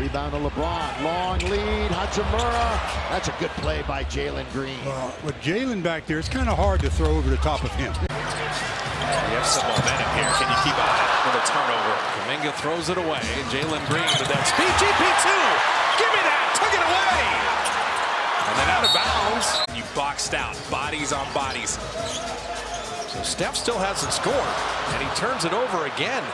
Rebound to LeBron. Long lead. Hachimura. That's a good play by Jalen Green. With Jalen back there, it's kind of hard to throw over the top of him. You have some momentum here. Can you keep on it with a turnover? Kuminga throws it away. Jalen Green with that speed. GP2. Give me that. Took it away. And then out of bounds. You boxed out. Bodies on bodies. So Steph still hasn't scored. And he turns it over again.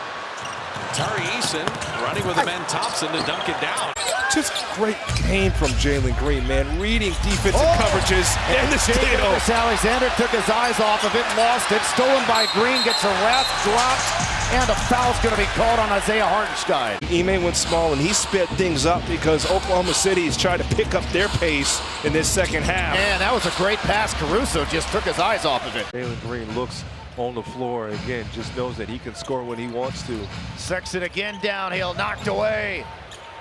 Tari Eason running with the man Thompson to dunk it down. Just great game from Jalen Green, man. Reading defensive coverages and the steal. Alexander took his eyes off of it, lost it. Stolen by Green, gets a ref, dropped, and a foul's going to be called on Isaiah Hartenstein. Ime went small, and he sped things up because Oklahoma City is trying to pick up their pace in this second half. And that was a great pass. Caruso just took his eyes off of it. Jalen Green looks on the floor again, just knows that he can score when he wants to. Sexton again downhill, knocked away.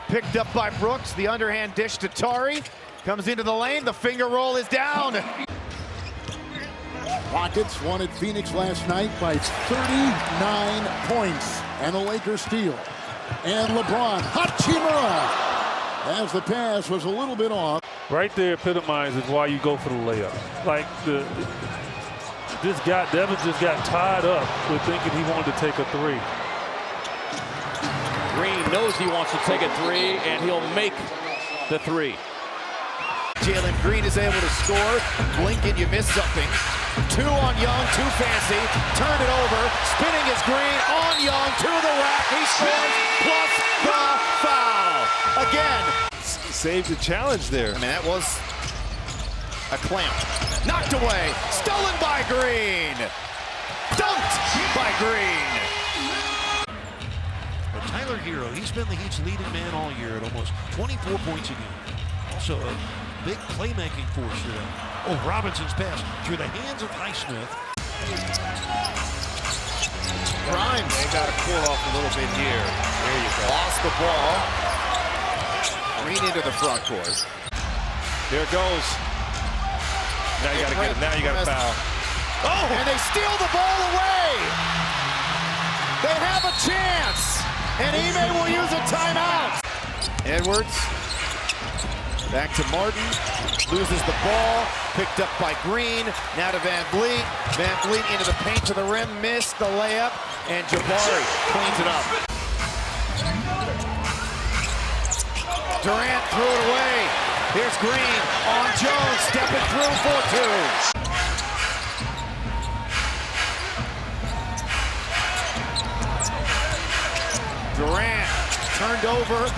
Picked up by Brooks, the underhand dish to Tari. Comes into the lane, the finger roll is down. Rockets wanted Phoenix last night by 39 points. And the Lakers steal. And LeBron, Hachimura, as the pass was a little bit off. Right there epitomizes why you go for the layup. Like this guy, Devin just got tied up with thinking he wanted to take a three. Green knows he wants to take a three, and he'll make the three. Jalen Green is able to score. Blink and you miss something. Two on Young, too fancy. Turn it over. Spinning is Green on Young to the rack. He scores plus the foul. Again. Saved the challenge there. I mean, that was a clamp. Knocked away. Stolen by Green. Dunked by Green. Tyler Hero, he's been the Heat's leading man all year at almost 24 points a game. Also a big playmaking force here. Oh, Robinson's pass through the hands of Highsmith. Grimes. They got to cool off a little bit here. There you go. Lost the ball. Green into the front court. There it goes. Now you got to get it. Now you got to foul. Oh! And they steal the ball away. They have a chance. And Ime will use a timeout. Edwards. Back to Martin. Loses the ball. Picked up by Green. Now to Van Vliet. Van Vliet into the paint to the rim. Missed the layup. And Jabari cleans it up. Durant threw it away. Here's Green on Jones. Stepping through for two. Durant turned over.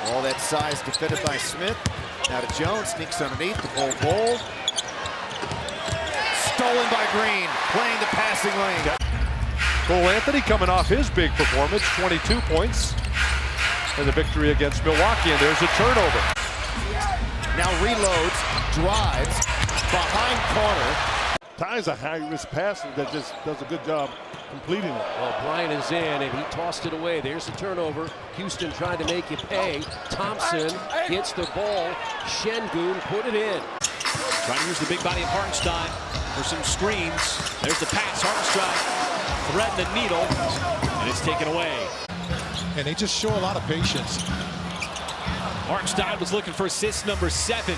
All that size defended by Smith. Now to Jones, sneaks underneath the Bol. Stolen by Green, playing the passing lane. Cole Anthony coming off his big performance, 22 points in the victory against Milwaukee, and there's a turnover. Now reloads, drives, behind corner. Ty's a high-risk passer that just does a good job completing it. Well, Bryant is in, and he tossed it away. There's the turnover. Houston trying to make it pay. Thompson hits the ball. Şengün put it in. Trying to use the big body of Hartenstein for some screens. There's the pass. Hartenstein threading the needle, and it's taken away. And they just show a lot of patience. Hartenstein was looking for assist number 7.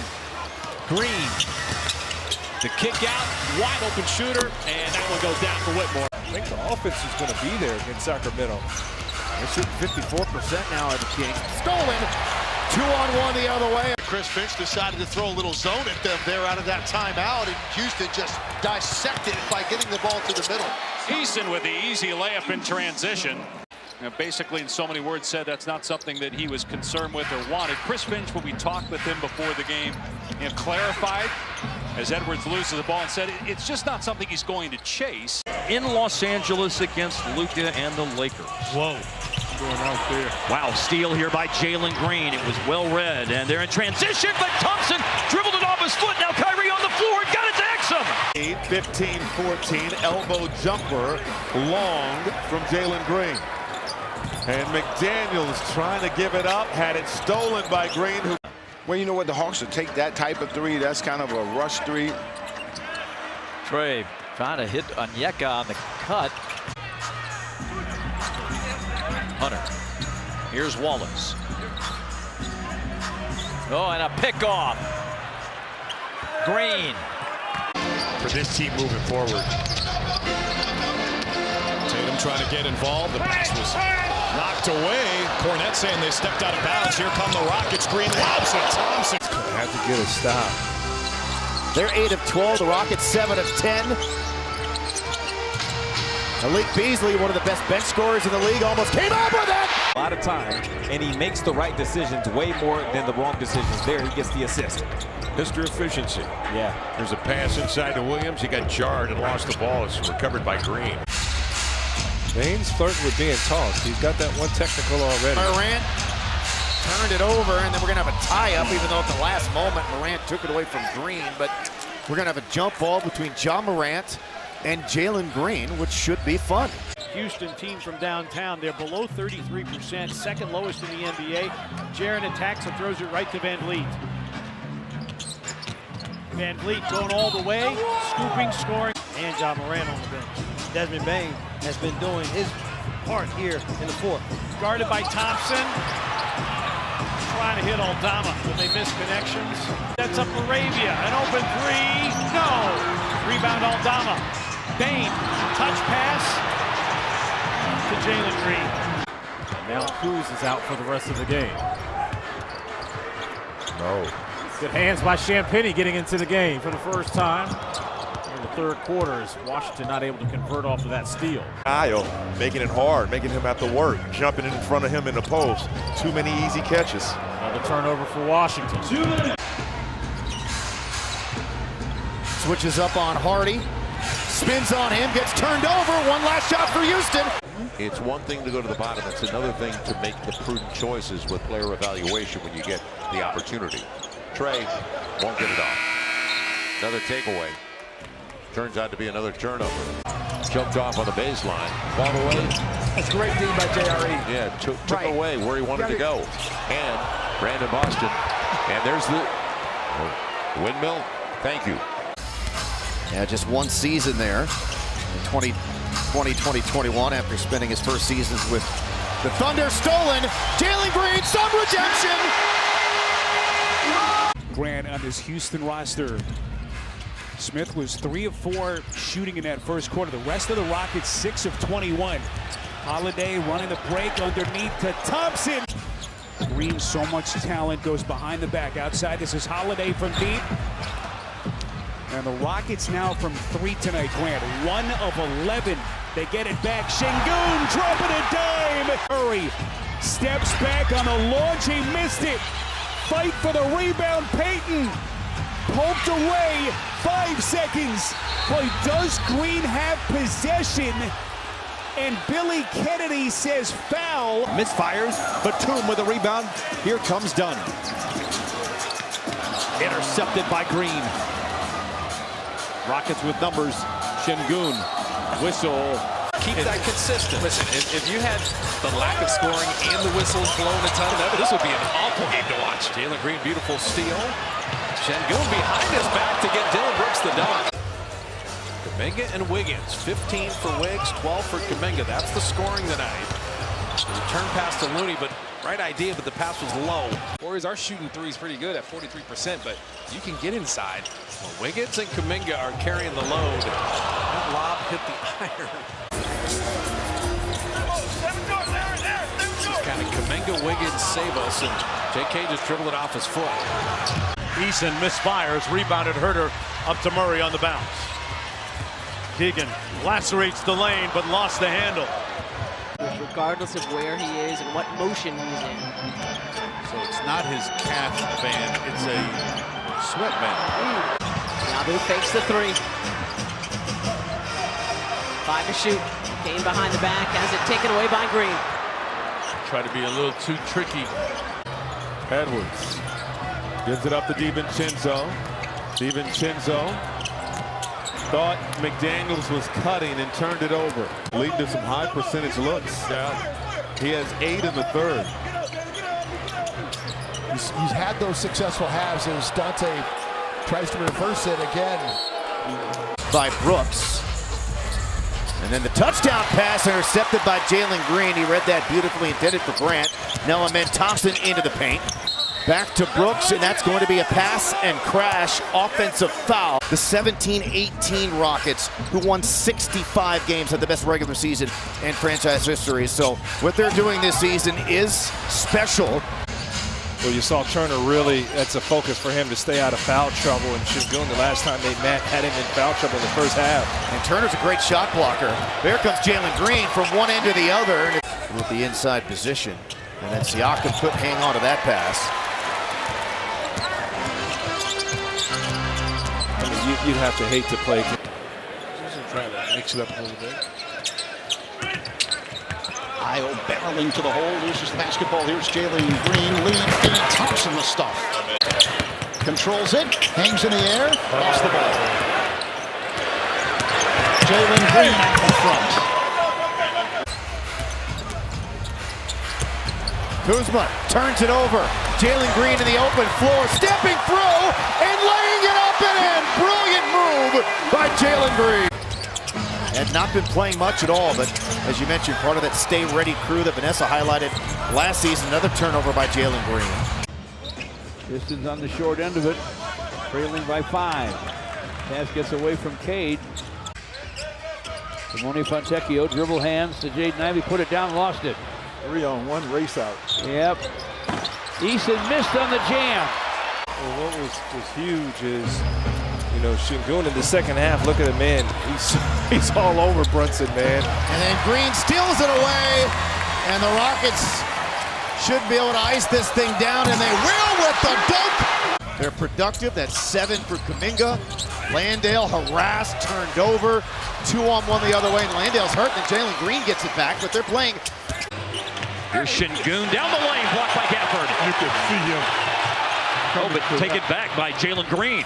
Green. The kick out, wide open shooter, and that one goes down for Whitmore. I think the offense is going to be there against Sacramento. They're shooting 54% now at the Kings. Stolen. 2-on-1 the other way. Chris Finch decided to throw a little zone at them there out of that timeout, and Houston just dissected it by getting the ball to the middle. Eason with the easy layup in transition. Basically, in so many words, said that's not something that he was concerned with or wanted. Chris Finch, when we talked with him before the game, clarified as Edwards loses the ball and said it's just not something he's going to chase. In Los Angeles against Luka and the Lakers. Whoa. Going out there. Wow, steal here by Jalen Green. It was well read, and they're in transition, but Thompson dribbled it off his foot. Now Kyrie on the floor, got it to Exum. 15-14, elbow jumper, long from Jalen Green. And McDaniels trying to give it up, had it stolen by Green. Well, you know what? The Hawks will take that type of three. That's kind of a rush three. Trey trying to hit Onyeka on the cut. Hunter Here's Wallace. Oh, and a pickoff. Green. For this team moving forward. Tatum trying to get involved. The pass was knocked away. Cornette saying they stepped out of bounds. Here come the Rockets. Green lobs it. Thompson. Have to get a stop. They're 8 of 12. The Rockets 7 of 10. Malik Beasley, one of the best bench scorers in the league, almost came up with it. A lot of time, and he makes the right decisions way more than the wrong decisions. There, he gets the assist. Mr. Efficiency. Yeah. There's a pass inside to Williams. He got jarred and lost the ball. It's recovered by Green. Baines flirting with being tossed. He's got that one technical already. Morant turned it over, and then we're going to have a tie-up, even though at the last moment Morant took it away from Green. But we're going to have a jump ball between John Morant and Jalen Green, which should be fun. Houston team from downtown, they're below 33%, second lowest in the NBA. Jaren attacks and throws it right to Van Vliet. Van Vliet going all the way, scooping, scoring, and John Morant on the bench. Desmond Bain has been doing his part here in the fourth. Guarded by Thompson. Trying to hit Aldama, but they miss connections. That's up Arabia, an open three, no! Rebound Aldama. Bain, touch pass to Jalen Green. And now Cruz is out for the rest of the game. No. Good hands by Champagnie getting into the game for the first time. In the third quarter is Washington not able to convert off of that steal. Kyle making it hard, making him have to work, jumping in front of him in the post. Too many easy catches. Another turnover for Washington. Switches up on Hardy. Spins on him, gets turned over. One last shot for Houston. It's one thing to go to the bottom. It's another thing to make the prudent choices with player evaluation when you get the opportunity. Trey won't get it off. Another takeaway. Turns out to be another turnover. Jumped off on the baseline. Ball away. That's a great D by JRE. Yeah, took away where he wanted to go. And Brandon Boston. And there's the windmill. Thank you. Yeah, just one season there in 2020-2021 after spending his first seasons with the Thunder. Stolen. Jalen Green, some redemption. Grant on his Houston roster. Smith was 3 of 4 shooting in that first quarter. The rest of the Rockets 6 of 21. Holiday running the break underneath to Thompson. Green, so much talent, goes behind the back. Outside, this is Holiday from deep. And the Rockets now from 3 tonight, Grant. 1 of 11. They get it back. Şengün dropping a dime. Curry steps back on the launch. He missed it. Fight for the rebound. Payton poked away. 5 seconds. Boy, does Green have possession? And Billy Kennedy says foul. Misfires. Batum with a rebound. Here comes Dunn. Intercepted by Green. Rockets with numbers. Şengün. Whistle. Keep that consistent. Listen, if you had the lack of scoring and the whistles blowing a ton of that, this would be an awful game to watch. Jalen Green, beautiful steal. Şengün behind his back to get Dylan Brooks the dunk. Kuminga and Wiggins, 15 for Wiggs, 12 for Kuminga. That's the scoring tonight. The return pass to Looney, but right idea, but the pass was low. Warriors are shooting threes pretty good at 43%, but you can get inside. Well, Wiggins and Kuminga are carrying the load. That lob hit the iron. Just kind of Kuminga, Wiggins save us, and JK just dribbled it off his foot. Eason misfires, rebounded Herter up to Murray on the bounce. Keegan lacerates the lane, but lost the handle. Regardless of where he is and what motion he's in. So it's not his calf band, it's a sweat band. Nabu fakes the 3. 5 to shoot. Kane behind the back, has it taken away by Green. Try to be a little too tricky. Edwards gives it up to DiVincenzo. DiVincenzo thought McDaniels was cutting and turned it over, leading to some high percentage looks. He has 8 in the third. He's had those successful halves as Dante tries to reverse it again. By Brooks. And then the touchdown pass intercepted by Jalen Green. He read that beautifully and did it for Grant. Now amend Thompson into the paint. Back to Brooks, and that's going to be a pass and crash offensive foul. The 17-18 Rockets, who won 65 games, had the best regular season in franchise history. So what they're doing this season is special. Well, you saw Turner really, that's a focus for him to stay out of foul trouble. And Şengün, the last time they met, had him in foul trouble in the first half. And Turner's a great shot blocker. There comes Jalen Green from one end to the other with the inside position. And then Siakam couldn't hang on to that pass. I mean, you'd have to hate to play. Trying to mix it up a little bit. Io barreling to the hole, loses the basketball. Here's Jalen Green, lead feed, Thompson the stuff. Controls it, hangs in the air, lost the ball. Jalen Green in front. Kuzma turns it over. Jalen Green in the open floor, stepping through and laying it up and in. Brilliant move by Jalen Green. Had not been playing much at all, but as you mentioned, part of that stay ready crew that Vanessa highlighted last season. Another turnover by Jalen Green. Pistons on the short end of it, trailing by 5. Pass gets away from Cade. Simone Fontecchio, dribble hands to Jaden Ivey, put it down, lost it. 3-on-1 race out. Yep. Eason missed on the jam. Well, what was huge is, you know, Şengün in the second half, look at him, man. He's all over Brunson, man. And then Green steals it away, and the Rockets should be able to ice this thing down, and they will with the dunk. They're productive. That's 7 for Kuminga. Landale harassed, turned over. 2-on-1 the other way, and Landale's hurt, and Jalen Green gets it back, but they're playing. Here's Şengün down the lane, blocked by Gafford. You could see him. Oh, but taken back by Jalen Green.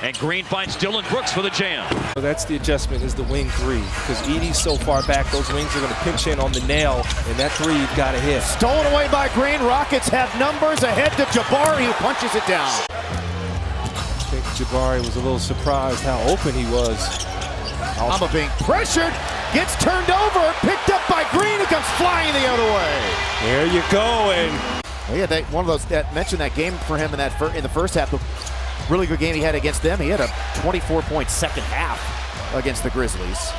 And Green finds Dylan Brooks for the jam. So that's the adjustment, is the wing three. Because Edey's so far back, those wings are going to pinch in on the nail, and that three you've got to hit. Stolen away by Green. Rockets have numbers ahead to Jabari, who punches it down. I think Jabari was a little surprised how open he was. Alma being pressured, gets turned over, picked up by Green, who comes flying the other way. There you go, and yeah, one of those that mentioned that game for him in the first half. The really good game he had against them. He had a 24-point second half against the Grizzlies.